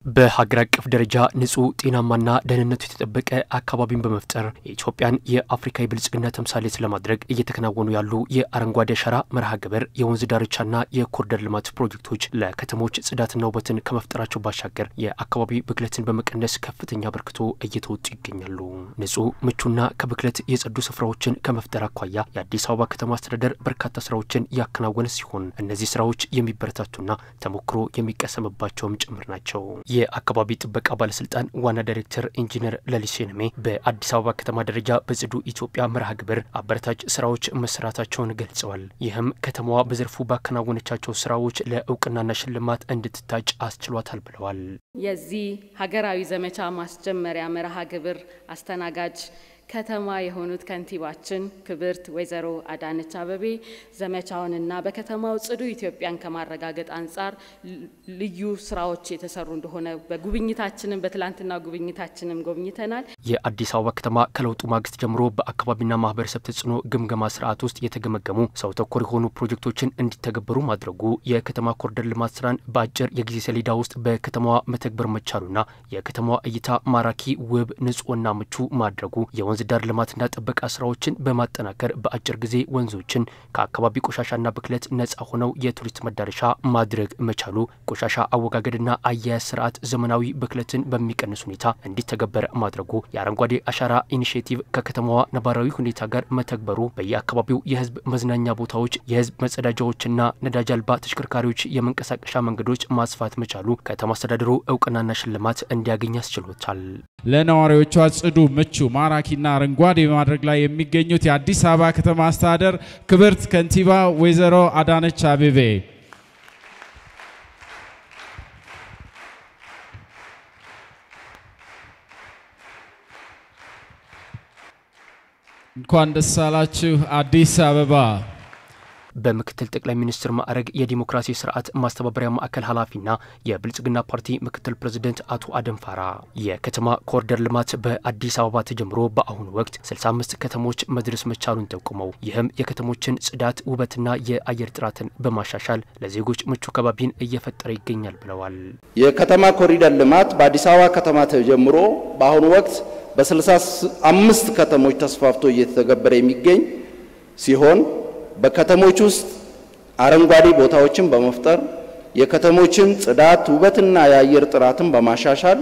በሀገር አቀፍ ደረጃ ንጹህ ጤናማና ደህንነቱ የተጠበቀ አካባቢን በመፍጠር የኢትዮጵያን የአፍሪካ የብልጽግና ተምሳሌት ለማድረግ እየተከናወኑ ያሉ የአረንጓዴ አሻራ መርሃ ግብር የወንዝ ዳርቻና የኮሪደር ልማት ፕሮጀክቶች ለከተሞች ጽዳትና ውበትን ከመፍጠራቸው ባሻገር የአካባቢ ብክለትን በመቀነስ ከፍተኛ አበርክቶ እየተወጡ ይገኛሉ። ንጹህ ምቹና ከብክለት የጸዱ ስፍራዎችን ከመፍጠር አኳያ የአዲስ አበባ ከተማ አስተዳደር በርካታ ስራዎችን ያከናወነ ሲሆን እነዚህ ስራዎች የሚበረታቱና ተሞክሮ የሚቀሰምባቸውም ጭምር ናቸው። የአካባቢ ጥበቃ ባለስልጣን ዋና ዳይሬክተር ኢንጂነር ለሊሴ ነሜ በአዲስ አበባ ከተማ ደረጃ በጽዱ ኢትዮጵያ መርሃ ግብር አበረታች ስራዎች መሰራታቸውን ገልጸዋል። ይህም ከተማዋ በዘርፉ ባከናወነቻቸው ስራዎች ለእውቅናና ሽልማት እንድትታጭ አስችሏታል ብለዋል። የዚህ ሀገራዊ ዘመቻ ማስጀመሪያ መርሃ ግብር አስተናጋጅ ከተማ የሆኑት ከንቲባችን ክብርት ወይዘሮ አዳነች አቤቤ ዘመቻውንና በከተማው ጽዱ ኢትዮጵያን ከማረጋገጥ አንፃር ልዩ ስራዎች የተሰሩ እንደሆነ በጉብኝታችንም በትላንትና ጉብኝታችንም ጎብኝተናል። የአዲስ አበባ ከተማ ከለውጡ ማግስት ጀምሮ በአካባቢና ማህበረሰብ ተጽዕኖ ግምገማ ስርዓት ውስጥ የተገመገሙ ሰው ተኮር የሆኑ ፕሮጀክቶችን እንዲተገበሩ ማድረጉ የከተማ ኮሪደር ልማት ስራን በአጭር የጊዜ ሰሌዳ ውስጥ በከተማዋ መተግበር መቻሉና የከተማዋ እይታ ማራኪ ውብ ንጹህና ምቹ ማድረጉ የወንዝ ዳር ልማትና ጥበቃ ስራዎችን በማጠናከር በአጭር ጊዜ ወንዞችን ከአካባቢ ቆሻሻና ብክለት ነፃ ሆነው የቱሪስት መዳረሻ ማድረግ መቻሉ ቆሻሻ አወጋገድና አያያዝ ስርዓት ዘመናዊ ብክለትን በሚቀንስ ሁኔታ እንዲተገበር ማድረጉ የአረንጓዴ አሻራ ኢኒሼቲቭ ከከተማዋ ነባራዊ ሁኔታ ጋር መተግበሩ በየአካባቢው የህዝብ መዝናኛ ቦታዎች የህዝብ መጸዳጃዎችና ነዳጅ አልባ ተሽከርካሪዎች የመንቀሳቀሻ መንገዶች ማስፋት መቻሉ ከተማ አስተዳደሩ እውቅናና ሽልማት እንዲያገኝ አስችሎታል። ለነዋሪዎቿ ጽዱ ምቹ ማራኪና አረንጓዴ በማድረግ ላይ የሚገኙት የአዲስ አበባ ከተማ አስተዳደር ክብርት ከንቲባ ወይዘሮ አዳነች አቤቤ እንኳን ደስ አላችሁ አዲስ አበባ። በምክትል ጠቅላይ ሚኒስትር ማዕረግ የዲሞክራሲ ስርዓት ማስተባበሪያ ማዕከል ኃላፊና የብልጽግና ፓርቲ ምክትል ፕሬዝዳንት አቶ አደም ፋራ የከተማ ኮሪደር ልማት በአዲስ አበባ ተጀምሮ በአሁኑ ወቅት 65 ከተሞች መድረስ መቻሉን ጠቁመው ይህም የከተሞችን ጽዳት ውበትና የአየር ጥራትን በማሻሻል ለዜጎች ምቹ ከባቢን እየፈጠረ ይገኛል ብለዋል። የከተማ ኮሪደር ልማት በአዲስ አበባ ከተማ ተጀምሮ በአሁኑ ወቅት በ65 ከተሞች ተስፋፍቶ እየተተገበረ የሚገኝ ሲሆን በከተሞች ውስጥ አረንጓዴ ቦታዎችን በመፍጠር የከተሞችን ጽዳት ውበትና የአየር ጥራትን በማሻሻል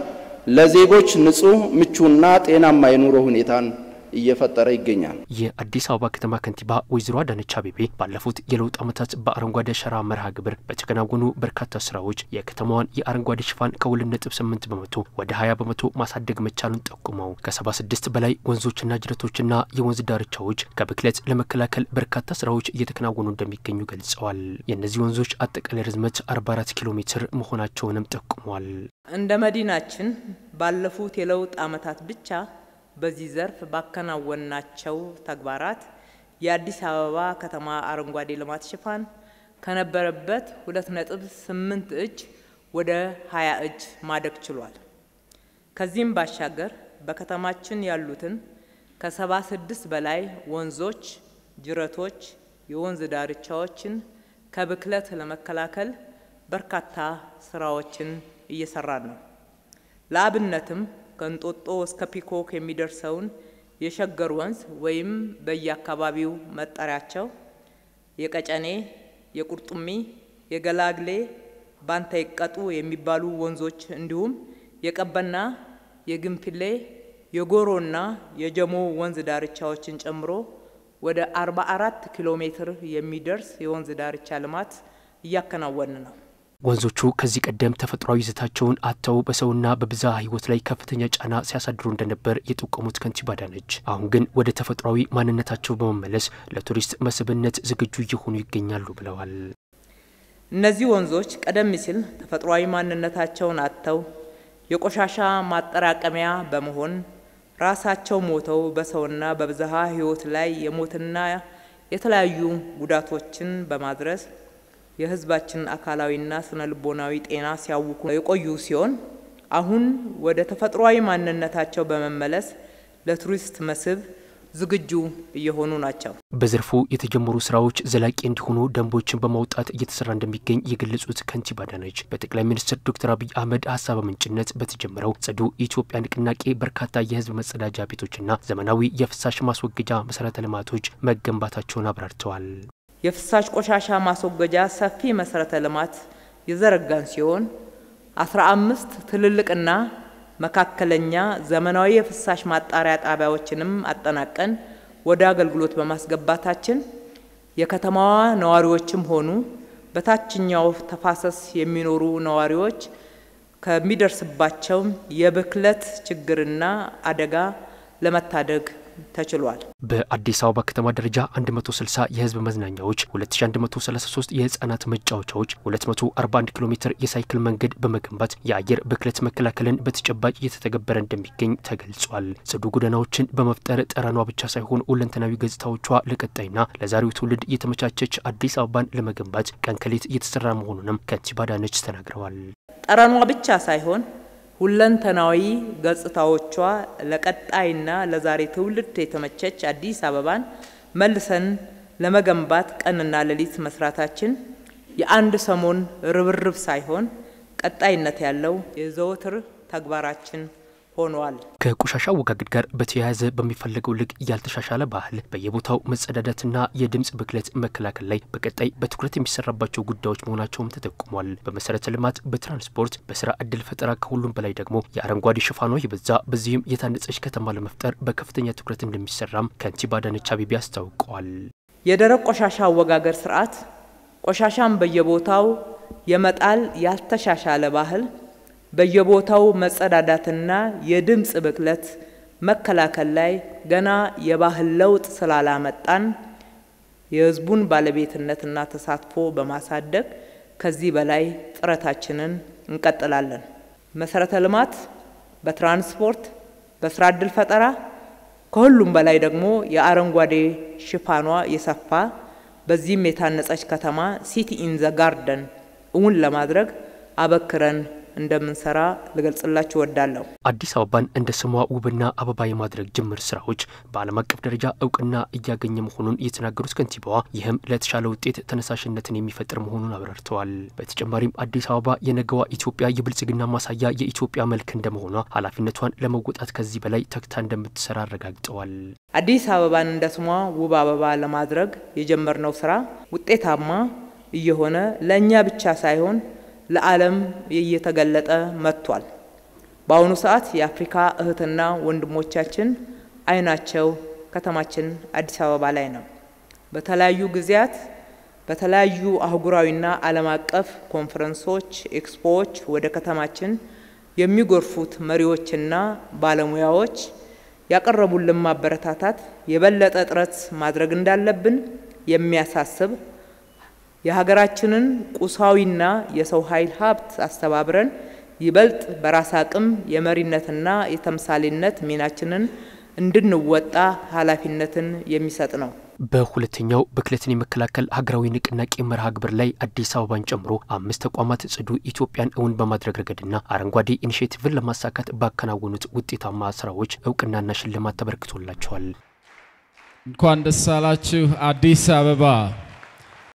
ለዜጎች ንጹህ ምቹና ጤናማ የኑሮ ሁኔታን እየፈጠረ ይገኛል። የአዲስ አበባ ከተማ ከንቲባ ወይዘሮ አዳነች አቤቤ ባለፉት የለውጥ ዓመታት በአረንጓዴ አሻራ መርሃ ግብር በተከናወኑ በርካታ ስራዎች የከተማዋን የአረንጓዴ ሽፋን ከ2.8 በመቶ ወደ 20 በመቶ ማሳደግ መቻሉን ጠቁመው ከ76 በላይ ወንዞችና ጅረቶችና የወንዝ ዳርቻዎች ከብክለት ለመከላከል በርካታ ስራዎች እየተከናወኑ እንደሚገኙ ገልጸዋል። የእነዚህ ወንዞች አጠቃላይ ርዝመት 44 ኪሎ ሜትር መሆናቸውንም ጠቁመዋል። እንደ መዲናችን ባለፉት የለውጥ ዓመታት ብቻ በዚህ ዘርፍ ባከናወናቸው ተግባራት የአዲስ አበባ ከተማ አረንጓዴ ልማት ሽፋን ከነበረበት 2.8 እጅ ወደ 20 እጅ ማደግ ችሏል። ከዚህም ባሻገር በከተማችን ያሉትን ከ76 በላይ ወንዞች፣ ጅረቶች፣ የወንዝ ዳርቻዎችን ከብክለት ለመከላከል በርካታ ስራዎችን እየሰራን ነው። ለአብነትም ከንጦጦ እስከ ፒኮክ የሚደርሰውን የሸገር ወንዝ ወይም በየአካባቢው መጠሪያቸው የቀጨኔ፣ የቁርጡሚ፣ የገላግሌ፣ ባንታ ይቀጡ የሚባሉ ወንዞች እንዲሁም የቀበና፣ የግንፍሌ፣ የጎሮና የጀሞ ወንዝ ዳርቻዎችን ጨምሮ ወደ 44 ኪሎ ሜትር የሚደርስ የወንዝ ዳርቻ ልማት እያከናወን ነው። ወንዞቹ ከዚህ ቀደም ተፈጥሯዊ ይዘታቸውን አጥተው በሰውና በብዝሃ ህይወት ላይ ከፍተኛ ጫና ሲያሳድሩ እንደነበር የጠቆሙት ከንቲባ አዳነች አሁን ግን ወደ ተፈጥሯዊ ማንነታቸው በመመለስ ለቱሪስት መስህብነት ዝግጁ እየሆኑ ይገኛሉ ብለዋል። እነዚህ ወንዞች ቀደም ሲል ተፈጥሯዊ ማንነታቸውን አጥተው የቆሻሻ ማጠራቀሚያ በመሆን ራሳቸው ሞተው በሰውና በብዝሃ ህይወት ላይ የሞትና የተለያዩ ጉዳቶችን በማድረስ የህዝባችን አካላዊና ስነልቦናዊ ጤና ሲያውኩ የቆዩ ሲሆን አሁን ወደ ተፈጥሯዊ ማንነታቸው በመመለስ ለቱሪስት መስህብ ዝግጁ እየሆኑ ናቸው። በዘርፉ የተጀመሩ ስራዎች ዘላቂ እንዲሆኑ ደንቦችን በማውጣት እየተሰራ እንደሚገኝ የገለጹት ከንቲባ አዳነች በጠቅላይ ሚኒስትር ዶክተር አብይ አህመድ ሀሳብ ምንጭነት በተጀመረው ጽዱ ኢትዮጵያ ንቅናቄ በርካታ የህዝብ መጸዳጃ ቤቶችና ዘመናዊ የፍሳሽ ማስወገጃ መሰረተ ልማቶች መገንባታቸውን አብራርተዋል። የፍሳሽ ቆሻሻ ማስወገጃ ሰፊ መሰረተ ልማት የዘረጋን ሲሆን 15 ትልልቅና መካከለኛ ዘመናዊ የፍሳሽ ማጣሪያ ጣቢያዎችንም አጠናቀን ወደ አገልግሎት በማስገባታችን የከተማዋ ነዋሪዎችም ሆኑ በታችኛው ተፋሰስ የሚኖሩ ነዋሪዎች ከሚደርስባቸው የብክለት ችግርና አደጋ ለመታደግ ተችሏል። በአዲስ አበባ ከተማ ደረጃ 160 የህዝብ መዝናኛዎች፣ 2133 የህፃናት መጫወቻዎች፣ 241 ኪሎ ሜትር የሳይክል መንገድ በመገንባት የአየር ብክለት መከላከልን በተጨባጭ እየተተገበረ እንደሚገኝ ተገልጿል። ጽዱ ጎዳናዎችን በመፍጠር ጠረኗ ብቻ ሳይሆን ሁለንተናዊ ገጽታዎቿ ለቀጣይና ለዛሬው ትውልድ የተመቻቸች አዲስ አበባን ለመገንባት ቀን ከሌት እየተሰራ መሆኑንም ከንቲባ አዳነች ተናግረዋል። ጠረኗ ብቻ ሳይሆን ሁለንተናዊ ገጽታዎቿ ለቀጣይና ለዛሬ ትውልድ የተመቸች አዲስ አበባን መልሰን ለመገንባት ቀንና ሌሊት መስራታችን የአንድ ሰሞን ርብርብ ሳይሆን ቀጣይነት ያለው የዘወትር ተግባራችን ሆኗል። ከቆሻሻ አወጋገድ ጋር በተያያዘ በሚፈልገው ልክ ያልተሻሻለ ባህል በየቦታው መጸዳዳትና የድምጽ ብክለት መከላከል ላይ በቀጣይ በትኩረት የሚሰራባቸው ጉዳዮች መሆናቸውም ተጠቁሟል። በመሰረተ ልማት፣ በትራንስፖርት፣ በስራ እድል ፈጠራ ከሁሉም በላይ ደግሞ የአረንጓዴ ሽፋኗ ይበዛ በዚህም የታነጸች ከተማ ለመፍጠር በከፍተኛ ትኩረት እንደሚሰራም ከንቲባ አዳነች አቤቤ አስታውቀዋል። የደረቅ ቆሻሻ አወጋገድ ስርዓት ቆሻሻን በየቦታው የመጣል ያልተሻሻለ ባህል በየቦታው መጸዳዳትና የድምጽ ብክለት መከላከል ላይ ገና የባህል ለውጥ ስላላመጣን የህዝቡን ባለቤትነትና ተሳትፎ በማሳደግ ከዚህ በላይ ጥረታችንን እንቀጥላለን። መሰረተ ልማት፣ በትራንስፖርት፣ በስራ እድል ፈጠራ ከሁሉም በላይ ደግሞ የአረንጓዴ ሽፋኗ የሰፋ በዚህም የታነጸች ከተማ ሲቲ ኢን ዘ ጋርደን እውን ለማድረግ አበክረን እንደምንሰራ ልገልጽላችሁ ወዳለሁ። አዲስ አበባን እንደ ስሟ ውብና አበባ የማድረግ ጅምር ስራዎች በዓለም አቀፍ ደረጃ እውቅና እያገኘ መሆኑን የተናገሩት ከንቲባዋ ይህም ለተሻለ ውጤት ተነሳሽነትን የሚፈጥር መሆኑን አብራርተዋል። በተጨማሪም አዲስ አበባ የነገዋ ኢትዮጵያ የብልጽግና ማሳያ የኢትዮጵያ መልክ እንደመሆኗ ኃላፊነቷን ለመወጣት ከዚህ በላይ ተግታ እንደምትሰራ አረጋግጠዋል። አዲስ አበባን እንደ ስሟ ውብ አበባ ለማድረግ የጀመርነው ስራ ውጤታማ እየሆነ ለኛ ብቻ ሳይሆን ለዓለም እየተገለጠ መጥቷል። በአሁኑ ሰዓት የአፍሪካ እህትና ወንድሞቻችን አይናቸው ከተማችን አዲስ አበባ ላይ ነው። በተለያዩ ጊዜያት በተለያዩ አህጉራዊና ዓለም አቀፍ ኮንፈረንሶች፣ ኤክስፖዎች ወደ ከተማችን የሚጎርፉት መሪዎችና ባለሙያዎች ያቀረቡልን ማበረታታት የበለጠ ጥረት ማድረግ እንዳለብን የሚያሳስብ የሀገራችንን ቁሳዊና የሰው ኃይል ሀብት አስተባብረን ይበልጥ በራስ አቅም የመሪነትና የተምሳሌነት ሚናችንን እንድንወጣ ኃላፊነትን የሚሰጥ ነው። በሁለተኛው ብክለትን የመከላከል ሀገራዊ ንቅናቄ መርሃ ግብር ላይ አዲስ አበባን ጨምሮ 5 ተቋማት ጽዱ ኢትዮጵያን እውን በማድረግ ረገድና አረንጓዴ ኢኒሼቲቭን ለማሳካት ባከናወኑት ውጤታማ ስራዎች እውቅናና ሽልማት ተበርክቶላቸዋል። እንኳን ደስ አላችሁ አዲስ አበባ።